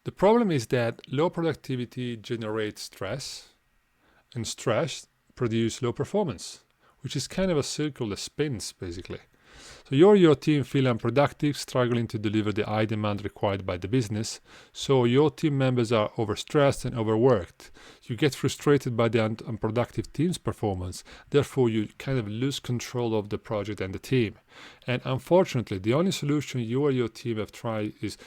The problem is that low productivity generates stress, and stress produces low performance, which is kind of a circle that spins, basically. So you or your team feel unproductive, struggling to deliver the high demand required by the business. So your team members are overstressed and overworked. You get frustrated by the unproductive team's performance. Therefore, you kind of lose control of the project and the team. And unfortunately, the only solution you or your team have tried is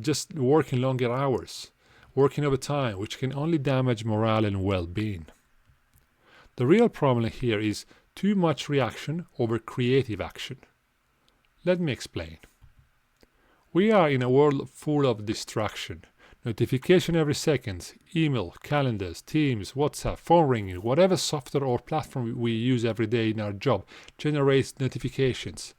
just working longer hours, working overtime, which can only damage morale and well-being. The real problem here is too much reaction over creative action. Let me explain. We are in a world full of distraction. Notification every second, email, calendars, Teams, WhatsApp, phone ringing, whatever software or platform we use every day in our job generates notifications.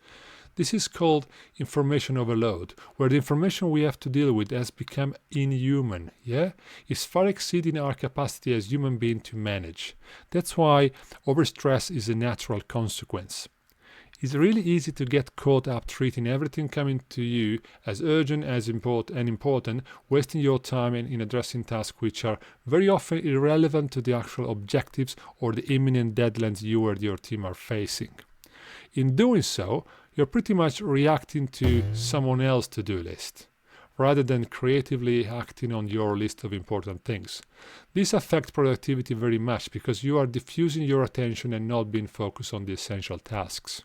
This is called information overload, where the information we have to deal with has become inhuman, It's far exceeding our capacity as human beings to manage. That's why overstress is a natural consequence. It's really easy to get caught up treating everything coming to you as urgent as important, wasting your time in addressing tasks which are very often irrelevant to the actual objectives or the imminent deadlines you or your team are facing. In doing so, you're pretty much reacting to someone else's to-do list, rather than creatively acting on your list of important things. This affects productivity very much because you are diffusing your attention and not being focused on the essential tasks.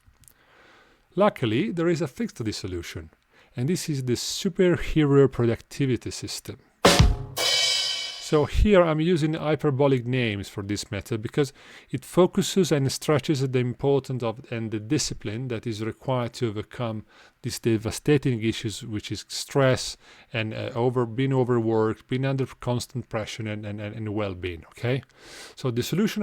Luckily, there is a fix to this solution, and this is the superhero productivity system. So here I'm using hyperbolic names for this method because it focuses and stretches the importance of and the discipline that is required to overcome these devastating issues, which is stress and being overworked, being under constant pressure and well-being, okay? So the solution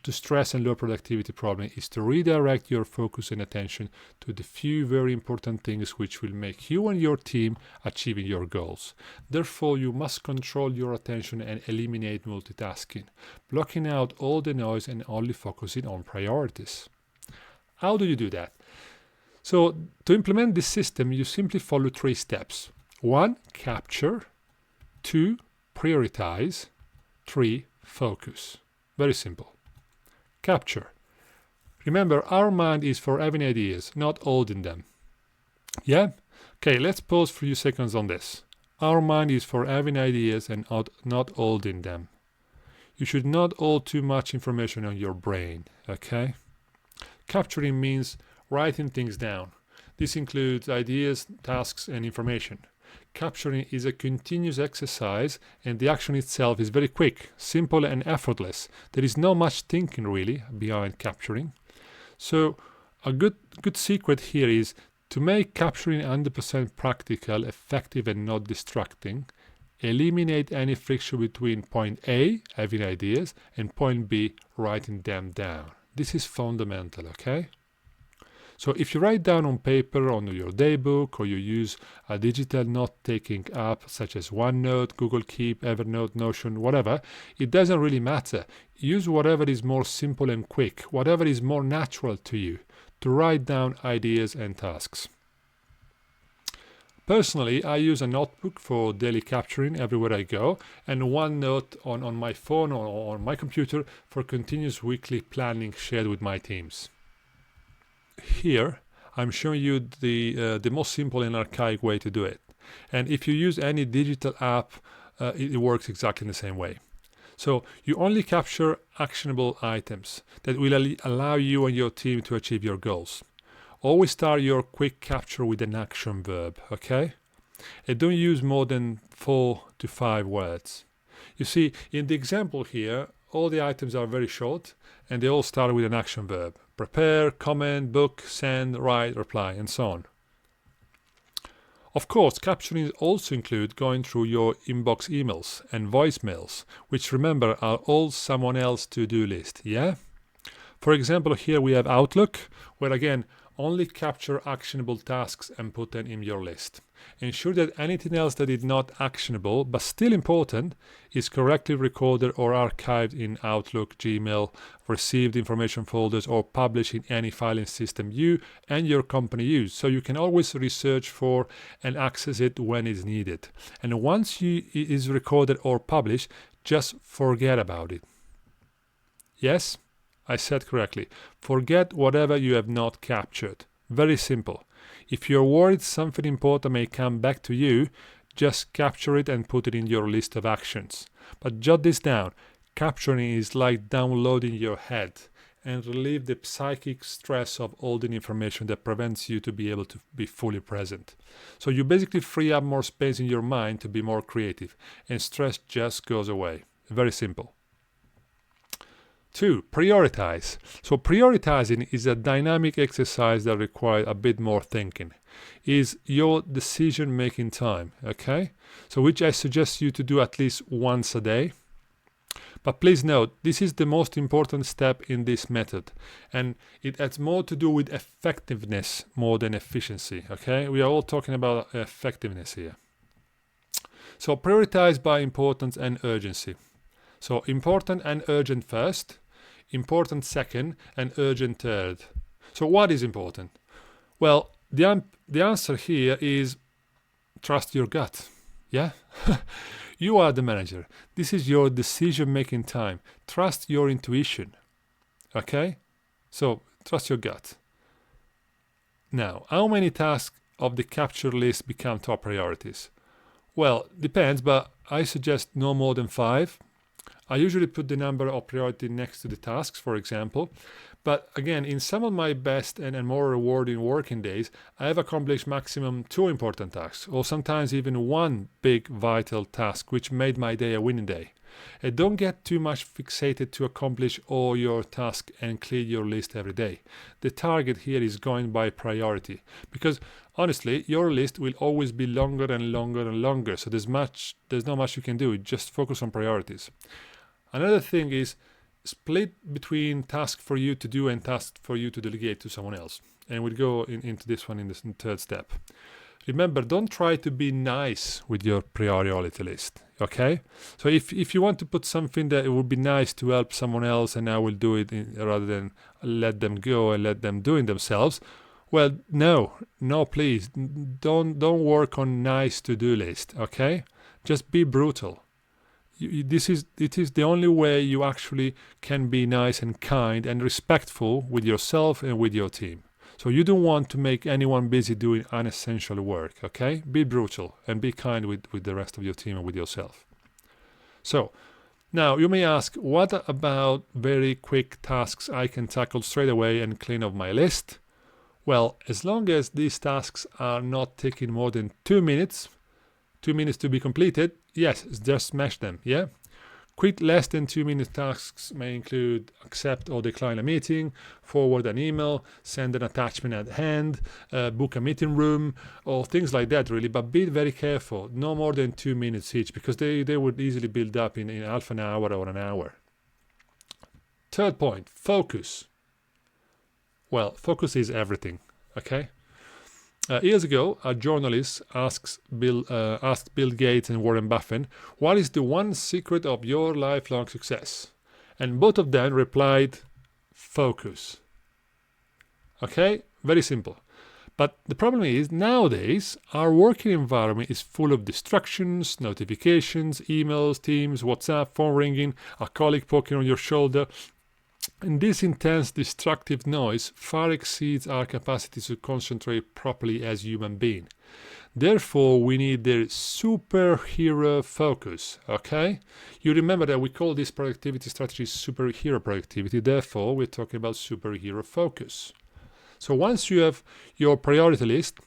to stress and low productivity problem is to redirect your focus and attention to the few very important things which will make you and your team achieving your goals. Therefore, you must control your attention and eliminate multitasking, blocking out all the noise and only focusing on priorities. How do you do that? So to implement this system, you simply follow 3 steps. 1, capture. 2, prioritize. 3, focus. Very simple. Capture. Remember, our mind is for having ideas, not holding them. Yeah? Okay, let's pause for a few seconds on this. Our mind is for having ideas and not holding them. You should not hold too much information on your brain, okay? Capturing means writing things down. This includes ideas, tasks, and information. Capturing is a continuous exercise, and the action itself is very quick, simple, and effortless. There is not much thinking really behind capturing. So a good secret here is to make capturing 100% practical, effective, and not distracting. Eliminate any friction between point A, having ideas, and point B, writing them down. This is fundamental, okay? So if you write down on paper, on your daybook, or you use a digital note-taking app such as OneNote, Google Keep, Evernote, Notion, whatever, it doesn't really matter. Use whatever is more simple and quick, whatever is more natural to you, to write down ideas and tasks. Personally, I use a notebook for daily capturing everywhere I go, and OneNote on my phone or on my computer for continuous weekly planning shared with my teams. Here, I'm showing you the most simple and archaic way to do it. And if you use any digital app, it works exactly in the same way. So you only capture actionable items that will allow you and your team to achieve your goals. Always start your quick capture with an action verb, okay? And don't use more than 4 to 5 words. You see, in the example here, all the items are very short and they all start with an action verb. Prepare, comment, book, send, write, reply, and so on. Of course, capturing also includes going through your inbox emails and voicemails, which remember are all someone else's to-do list, yeah? For example, here we have Outlook, where again, only capture actionable tasks and put them in your list. Ensure that anything else that is not actionable but still important is correctly recorded or archived in Outlook, Gmail, received information folders, or published in any filing system you and your company use, so you can always research for and access it when it's needed. And once it is recorded or published, just forget about it. Yes, I said correctly. Forget whatever you have not captured. Very simple. If you're worried something important may come back to you, just capture it and put it in your list of actions. But jot this down. Capturing is like downloading your head and relieve the psychic stress of holding information that prevents you to be able to be fully present. So you basically free up more space in your mind to be more creative, and stress just goes away. Very simple. 2. Prioritize. So prioritizing is a dynamic exercise that requires a bit more thinking. Is your decision-making time, okay? So which I suggest you to do at least once a day. But please note, this is the most important step in this method, and it has more to do with effectiveness more than efficiency, okay? We are all talking about effectiveness here. So prioritize by importance and urgency. So important and urgent first, important second, and urgent third. So what is important? Well, the answer here is trust your gut. Yeah? You are the manager. This is your decision-making time. Trust your intuition. Okay? So trust your gut. Now, how many tasks of the capture list become top priorities? Well, depends, but I suggest no more than 5. I usually put the number of priority next to the tasks, for example. But again, in some of my best and more rewarding working days, I have accomplished maximum 2 important tasks, or sometimes even 1 big vital task, which made my day a winning day. And don't get too much fixated to accomplish all your tasks and clear your list every day. The target here is going by priority, because honestly, your list will always be longer and longer and longer. So there's not much you can do. Just focus on priorities. Another thing is split between tasks for you to do and tasks for you to delegate to someone else. And we'll go into this one in the third step. Remember, don't try to be nice with your priority list, okay? So if you want to put something that it would be nice to help someone else and I will do it rather than let them go and let them do it themselves, well, no, please. Don't work on nice to-do list, okay? Just be brutal. It is the only way you actually can be nice and kind and respectful with yourself and with your team. So you don't want to make anyone busy doing unessential work, okay? Be brutal and be kind with the rest of your team and with yourself. So now you may ask, what about very quick tasks I can tackle straight away and clean off my list? Well, as long as these tasks are not taking more than 2 minutes, 2 minutes to be completed, yes, just smash them, yeah? Quick less than 2 minute tasks may include accept or decline a meeting, forward an email, send an attachment at hand, book a meeting room, or things like that really, but be very careful, no more than 2 minutes each, because they would easily build up in half an hour or an hour. Third point, focus. Well, focus is everything, okay? Years ago, a journalist asked Bill Gates and Warren Buffett, what is the one secret of your lifelong success? And both of them replied, focus. Okay, very simple. But the problem is, nowadays, our working environment is full of distractions, notifications, emails, Teams, WhatsApp, phone ringing, a colleague poking on your shoulder. And this intense destructive noise far exceeds our capacity to concentrate properly as human beings. Therefore, we need the superhero focus, okay? You remember that we call this productivity strategy superhero productivity. Therefore, we're talking about superhero focus. So once you have your priority list,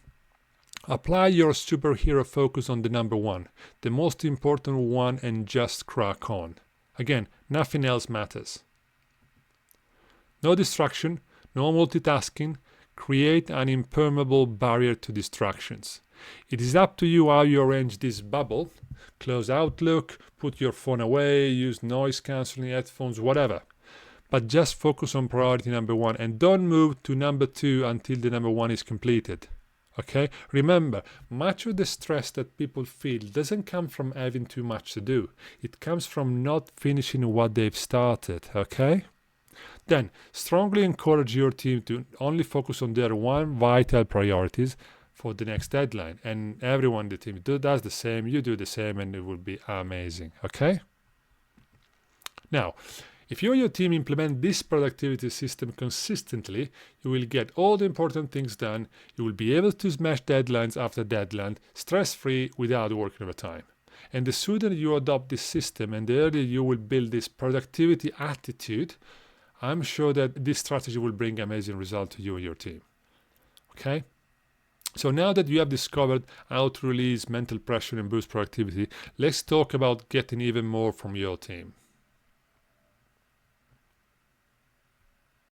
apply your superhero focus on the number 1, the most important one, and just crack on. Again, nothing else matters. No distraction, no multitasking. Create an impermeable barrier to distractions. It is up to you how you arrange this bubble. Close Outlook, put your phone away, use noise cancelling headphones, whatever. but just focus on priority number one and don't move to number two until the number one is completed. Okay, remember, much of the stress that people feel doesn't come from having too much to do. It comes from not finishing what they've started. Okay, then strongly encourage your team to only focus on their one vital priorities for the next deadline, and everyone in the team does the same. You do the same, and it will be amazing. Okay, now if you and your team implement this productivity system consistently, you will get all the important things done. You will be able to smash deadlines after deadline, stress-free, without working overtime. And the sooner you adopt this system and the earlier you will build this productivity attitude, I'm sure that this strategy will bring amazing results to you and your team. Okay? So now that you have discovered how to release mental pressure and boost productivity, let's talk about getting even more from your team.